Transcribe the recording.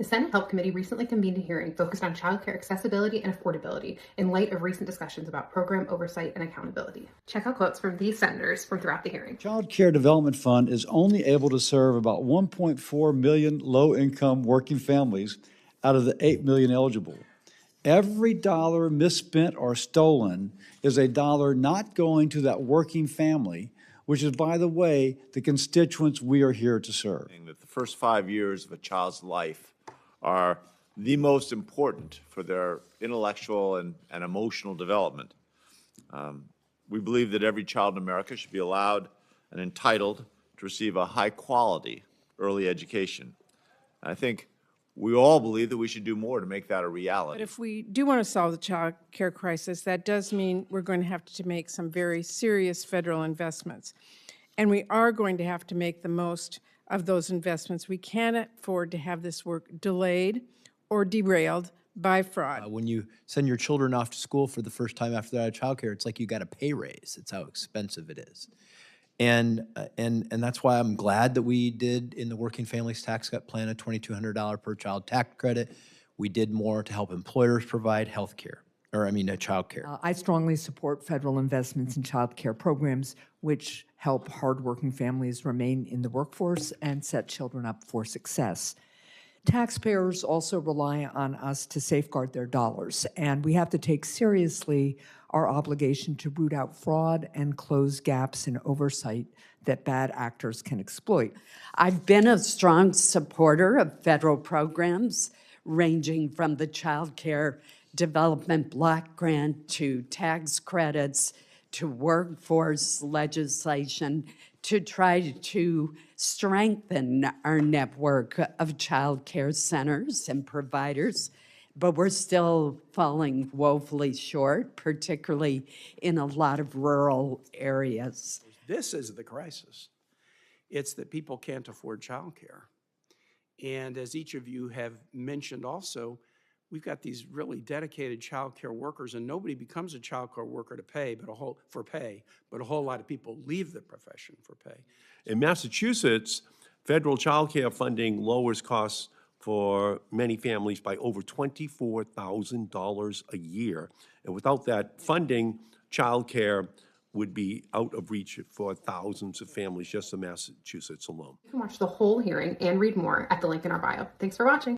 The Senate Help Committee recently convened a hearing focused on childcare accessibility and affordability in light of recent discussions about program oversight and accountability. Check out quotes from these senators from throughout the hearing. Child Care Development Fund is only able to serve about 1.4 million low-income working families out of the 8 million eligible. Every dollar misspent or stolen is a dollar not going to that working family, which is, by the way, the constituents we are here to serve. That the first 5 years of a child's life are the most important for their intellectual and emotional development. We believe that every child in America should be allowed and entitled to receive a high-quality early education. And I think we all believe that we should do more to make that a reality. But if we do want to solve the child care crisis, that does mean we're going to have to make some very serious federal investments. And we are going to have to make the most of those investments. We can't afford to have this work delayed or derailed by fraud. When you send your children off to school for the first time after they're out of childcare, it's like you got a pay raise. It's how expensive it is. And that's why I'm glad that we did in the Working Families Tax Cut Plan a $2,200 per child tax credit. We did more to help employers provide health care, child care. I strongly support federal investments in child care programs, which help hardworking families remain in the workforce and set children up for success. Taxpayers also rely on us to safeguard their dollars, and we have to take seriously our obligation to root out fraud and close gaps in oversight that bad actors can exploit. I've been a strong supporter of federal programs ranging from the Child Care Development Block Grant to tax credits to workforce legislation to try to strengthen our network of child care centers and providers. But we're still falling woefully short, particularly in a lot of rural areas. This is the crisis. It's that people can't afford childcare. And as each of you have mentioned also, we've got these really dedicated childcare workers, and nobody becomes a childcare worker to pay, but a whole lot of people leave the profession for pay. In Massachusetts, federal childcare funding lowers costs for many families by over $24,000 a year. And without that funding, childcare would be out of reach for thousands of families just in Massachusetts alone. You can watch the whole hearing and read more at the link in our bio. Thanks for watching.